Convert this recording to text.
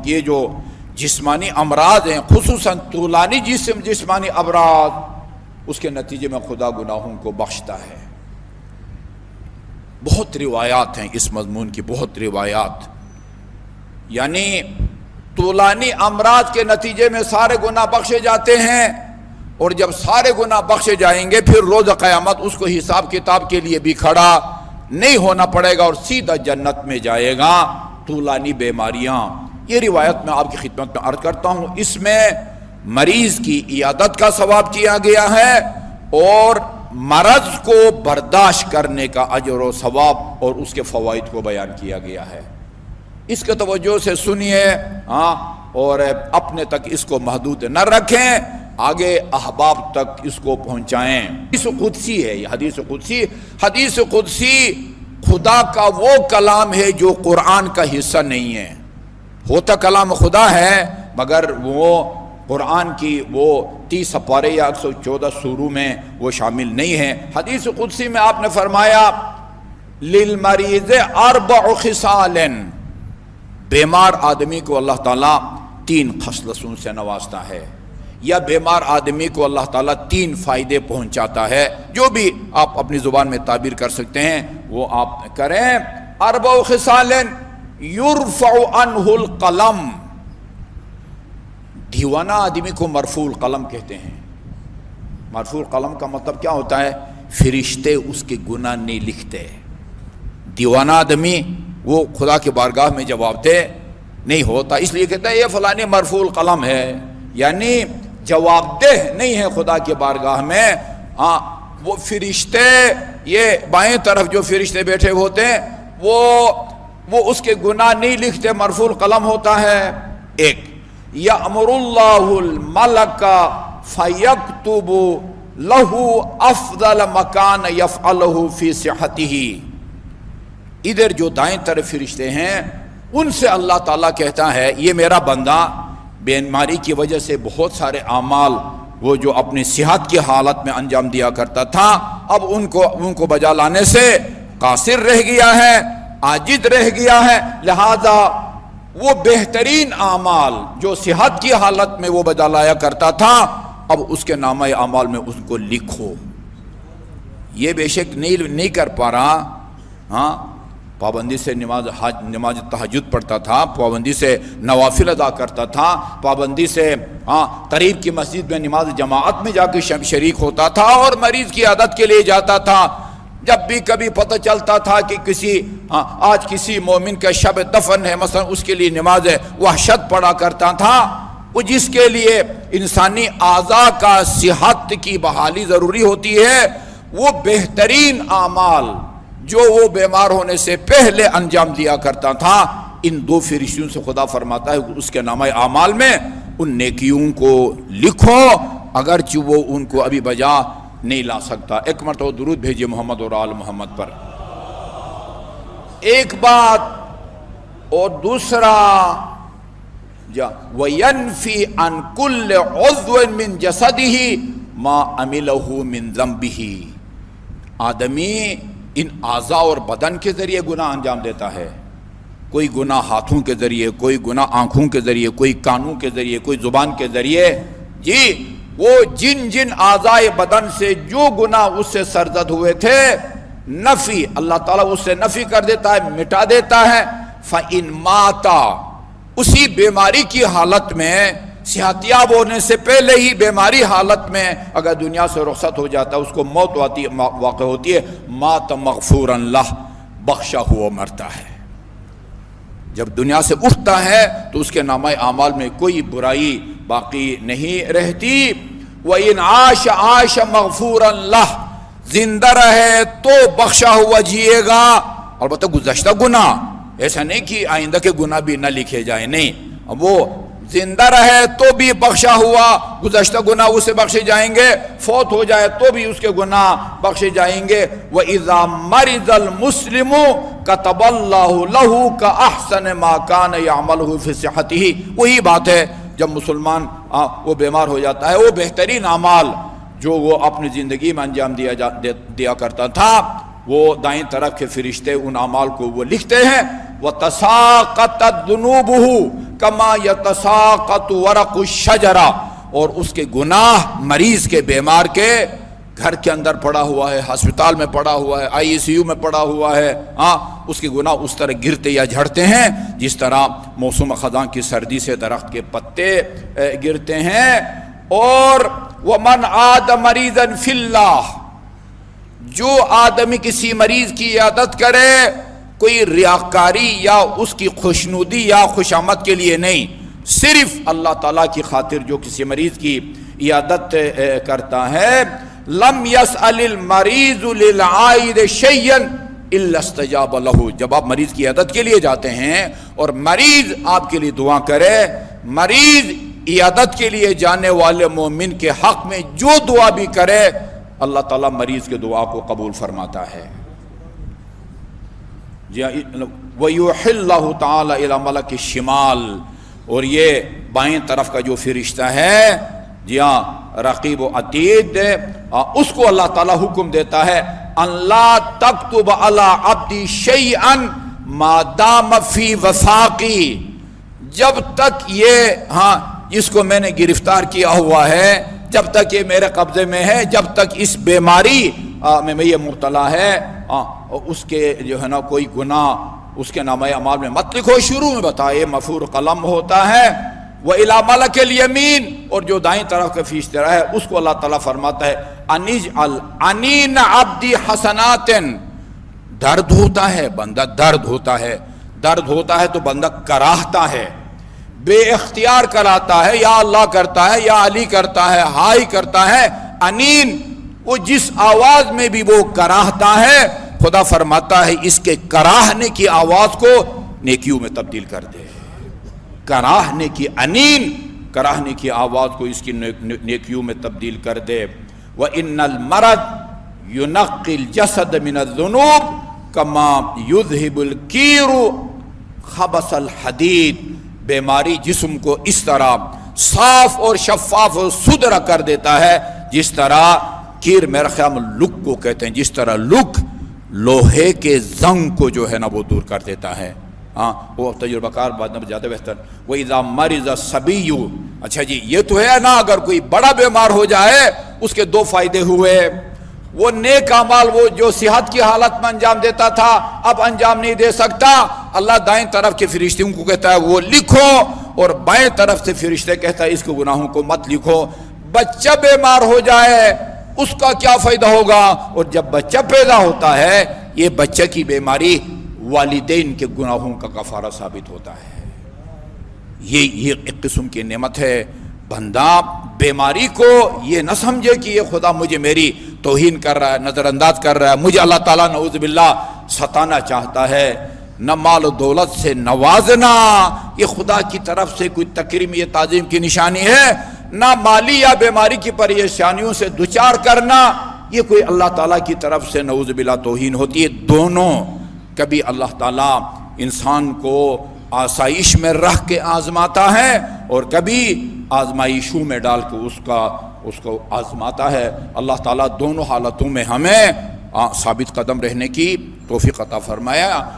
یہ جو جسمانی امراض ہیں، خصوصاً طولانی جسمانی امراض، اس کے نتیجے میں خدا گناہوں کو بخشتا ہے۔ بہت روایات ہیں اس مضمون کی، بہت روایات، یعنی طولانی امراض کے نتیجے میں سارے گناہ بخشے جاتے ہیں، اور جب سارے گناہ بخشے جائیں گے پھر روز قیامت اس کو حساب کتاب کے لیے بھی کھڑا نہیں ہونا پڑے گا اور سیدھا جنت میں جائے گا۔ طولانی بیماریاں، یہ روایت میں آپ کی خدمت میں عرض کرتا ہوں، اس میں مریض کی عیادت کا ثواب کیا گیا ہے اور مرض کو برداشت کرنے کا اجر و ثواب اور اس کے فوائد کو بیان کیا گیا ہے۔ اس کے توجہ سے سنیے اور اپنے تک اس کو محدود نہ رکھیں، آگے احباب تک اس کو پہنچائیں۔ حدیث قدسی ہے یہ، حدیث قدسی خدا کا وہ کلام ہے جو قرآن کا حصہ نہیں ہے۔ ہوتا کلام خدا ہے مگر وہ قرآن کی وہ 30 سپارے یا 114 سوروں میں وہ شامل نہیں ہے۔ حدیث قدسی میں آپ نے فرمایا للمریض 4 خصال، بیمار آدمی کو اللہ تعالیٰ 3 خصلتوں سے نوازتا ہے، یا بیمار آدمی کو اللہ تعالیٰ 3 فائدے پہنچاتا ہے، جو بھی آپ اپنی زبان میں تعبیر کر سکتے ہیں وہ آپ کریں۔ 4 خصال یرفع عنہ القلم، دیوانہ آدمی کو مرفوع القلم کہتے ہیں۔ مرفوع القلم کا مطلب کیا ہوتا ہے؟ فرشتے اس کے گناہ نہیں لکھتے۔ دیوانہ آدمی وہ خدا کے بارگاہ میں جواب دہ نہیں ہوتا، اس لیے کہتا ہے یہ فلانی مرفوع القلم ہے، یعنی جواب دہ نہیں ہے خدا کے بارگاہ میں۔ وہ فرشتے، یہ بائیں طرف جو فرشتے بیٹھے ہوتے ہیں وہ اس کے گناہ نہیں لکھتے، مرفوع القلم ہوتا ہے۔ ایک یأمر اللہ الملک فیکتب لہ افضل مکان یفعلہ فی صحتہ، ادھر جو دائیں طرف فرشتے ہیں ان سے اللہ تعالیٰ کہتا ہے یہ میرا بندہ بیماری کی وجہ سے بہت سارے اعمال وہ جو اپنی صحت کی حالت میں انجام دیا کرتا تھا اب ان کو بجا لانے سے قاصر رہ گیا ہے، عاجز رہ گیا ہے، لہذا وہ بہترین اعمال جو صحت کی حالت میں وہ بجا لایا کرتا تھا اب اس کے نامہ اعمال میں اس کو لکھو۔ یہ بے شک نہیں کر پا رہا، پابندی سے نماز تہجد پڑھتا تھا، پابندی سے نوافل ادا کرتا تھا، پابندی سے قریب کی مسجد میں نماز جماعت میں جا کے شریک ہوتا تھا اور مریض کی عادت کے لیے جاتا تھا۔ جب بھی کبھی پتہ چلتا تھا کہ آج کسی مومن کا شب دفن ہے مثلا، اس کے لیے نماز وحشت پڑھا کرتا تھا۔ وہ جس کے لیے انسانی اعضاء کا صحت کی بحالی ضروری ہوتی ہے، وہ بہترین اعمال جو وہ بیمار ہونے سے پہلے انجام دیا کرتا تھا، ان 2 فرشتوں سے خدا فرماتا ہے اس کے نامہ اعمال میں ان نیکیوں کو لکھو، اگرچہ وہ ان کو ابھی بجا نہیں لا سکتا۔ ایک مرتبہ درود بھیجیے محمد اور آل محمد پر۔ ایک بات، اور دوسرا وَيَنْفِي عَنْ كُلِّ عُضْوٍ مِّن جَسَدِهِ مَا عَمِلَهُ مِن ذَنْبِهِ، آدمی ان اعضاء اور بدن کے ذریعے گناہ انجام دیتا ہے، کوئی گناہ ہاتھوں کے ذریعے، کوئی گناہ آنکھوں کے ذریعے، کوئی کانوں کے ذریعے، کوئی زبان کے ذریعے، جی وہ جن اعضاء بدن سے جو گناہ اس سے سرزد ہوئے تھے نفی اللہ تعالیٰ اس سے نفی کر دیتا ہے، مٹا دیتا ہے۔ فَإِن مَاتَ، اسی بیماری کی حالت میں، صحتیاب ہونے سے پہلے ہی بیماری حالت میں اگر دنیا سے رخصت ہو جاتا ہے، اس کو موت واقع ہوتی ہے، مات مغفورا لہ، بخشا ہوا مرتا ہے۔ جب دنیا سے اٹھتا ہے تو اس کے نامہ اعمال میں کوئی برائی باقی نہیں رہتی۔ وَإِنْ عَاشَ عَاشَ مَغْفُورًا لَهُ، زندہ رہے تو بخشا ہوا جیے گا۔ البتہ گزشتہ گناہ ایسا نہیں کہ آئندہ کے گناہ بھی نہ لکھے جائیں، نہیں، وہ زندہ رہے تو بھی بخشا ہوا، گزشتہ گناہ اسے بخشے جائیں گے، فوت ہو جائے تو بھی اس کے گناہ بخشے جائیں گے۔ وَإِذَا مَرِضَ الْمُسْلِمُ كَتَبَ اللَّهُ لَهُ كَأَحْسَنِ مَا كَانَ يَعْمَلُهُ فِي صِحَتِهِ، وہی بات ہے جب مسلمان وہ بیمار ہو جاتا ہے، وہ بہترین اعمال جو وہ اپنی زندگی میں انجام دیا کرتا تھا، وہ دائیں طرف کے فرشتے ان اعمال کو وہ لکھتے ہیں۔ وَتَسَاقَطَتْ ذُنُوبُهُ کما یتساقط ورق الشجرہ، اور اس کے گناہ مریض کے، بیمار کے گھر کے اندر پڑا ہوا ہے، ہسپتال میں پڑا ہوا ہے، ICU میں پڑا ہوا ہے، اس کے گناہ اس طرح گرتے یا جھڑتے ہیں جس طرح موسم خزاں کی سردی سے درخت کے پتے گرتے ہیں۔ اور وَمَنْ عَادَ مَرِيضًا فِي اللَّهِ، جو آدمی کسی مریض کی عیادت کرے کوئی ریاکاری یا اس کی خوشنودی یا خوشامد کے لیے نہیں، صرف اللہ تعالیٰ کی خاطر جو کسی مریض کی عیادت کرتا ہے، لم يسأل المریض للعائد شيئا الا استجاب له، جب آپ مریض کی عیادت کے لیے جاتے ہیں اور مریض آپ کے لیے دعا کرے، مریض عیادت کے لیے جانے والے مومن کے حق میں جو دعا بھی کرے اللہ تعالیٰ مریض کے دعا کو قبول فرماتا ہے۔ وَيُوحِي اللَّهُ تَعَالَى إِلَى مَلَكِ الشِّمَالِ، اور یہ بائیں طرف کا جو فرشتہ ہے، جی ہاں رقیب و عتید، اس کو اللہ تعالیٰ حکم دیتا ہے ان لا تکتب علی عبدی شیئا ما دام فی وثاقی، جب تک یہ جس کو میں نے گرفتار کیا ہوا ہے، جب تک یہ میرے قبضے میں ہے، جب تک اس بیماری میں یہ مبتلا ہے، اس کے جو ہے نا کوئی گناہ اس کے نامہ اعمال میں مت لکھو۔ شروع میں بتائے مفعول قلم ہوتا ہے، وَإِلَى مَلَكِ الْيَمِينِ، اور جو دائیں طرف کا فرشتہ ہے اس کو اللہ تعالیٰ فرماتا ہے اَنِجْعَلْ عَنِينَ عَبْدِ حَسَنَاتٍ، درد ہوتا ہے بندہ، درد ہوتا ہے تو بندہ کراہتا ہے، بے اختیار کراتا ہے، یا اللہ کرتا ہے یا علی کرتا ہے، ہائی کرتا ہے، انین وہ جس آواز میں بھی وہ کراہتا ہے خدا فرماتا ہے اس کے کراہنے کی آواز کو نیکیوں میں تبدیل کر دے، کراہنے کی انین، کراہنے کی آواز کو اس کی نیکیوں میں تبدیل کر دے۔ وَإِنَّ الْمَرَضَ يُنَقِّي الْجَسَدَ مِنَ الذُّنُوبِ كَمَا يُذْهِبُ الْكِيرُ خَبَثَ الْحَدِيدِ، بیماری جسم کو اس طرح صاف اور شفاف اور ستھرا کر دیتا ہے جس طرح کیر، میرا خیال لک کو کہتے ہیں، جس طرح لک لوہے کے زنگ کو جو ہے نا وہ دور کر دیتا ہے۔ وہ تجربہ کار بعد میں زیادہ بہتر۔ وَإِذَا مَرِضَ الصَّبِيُّ، اچھا جی یہ تو ہے نا، اگر کوئی بڑا بیمار ہو جائے اس کے دو فائدے ہوئے، وہ نیک اعمال وہ جو صحت کی حالت میں انجام دیتا تھا اب انجام نہیں دے سکتا، اللہ دائیں طرف کے فرشتوں کو کہتا ہے وہ لکھو، اور بائیں طرف سے فرشتے کہتا ہے اس کے گناہوں کو مت لکھو۔ بچہ بیمار ہو جائے اس کا کیا فائدہ ہوگا، اور جب بچہ پیدا ہوتا ہے یہ بچہ کی بیماری والدین کے گناہوں کا کفارہ ثابت ہوتا ہے۔ یہ ایک قسم کی نعمت ہے۔ بندہ بیماری کو یہ نہ سمجھے کہ یہ خدا مجھے میری توہین کر رہا ہے، نظر انداز کر رہا ہے، مجھے اللہ تعالیٰ نعوذ باللہ ستانا چاہتا ہے۔ نہ مال و دولت سے نوازنا یہ خدا کی طرف سے کوئی تکریم یا تعظیم کی نشانی ہے، نہ مالی یا بیماری کی پریشانیوں سے دوچار کرنا یہ کوئی اللہ تعالیٰ کی طرف سے نعوذ باللہ توہین ہوتی ہے۔ دونوں، کبھی اللہ تعالیٰ انسان کو آسائش میں رکھ کے آزماتا ہے اور کبھی آزمائشوں میں ڈال کے اس کو آزماتا ہے۔ اللہ تعالیٰ دونوں حالتوں میں ہمیں ثابت قدم رہنے کی توفیق عطا فرمایا۔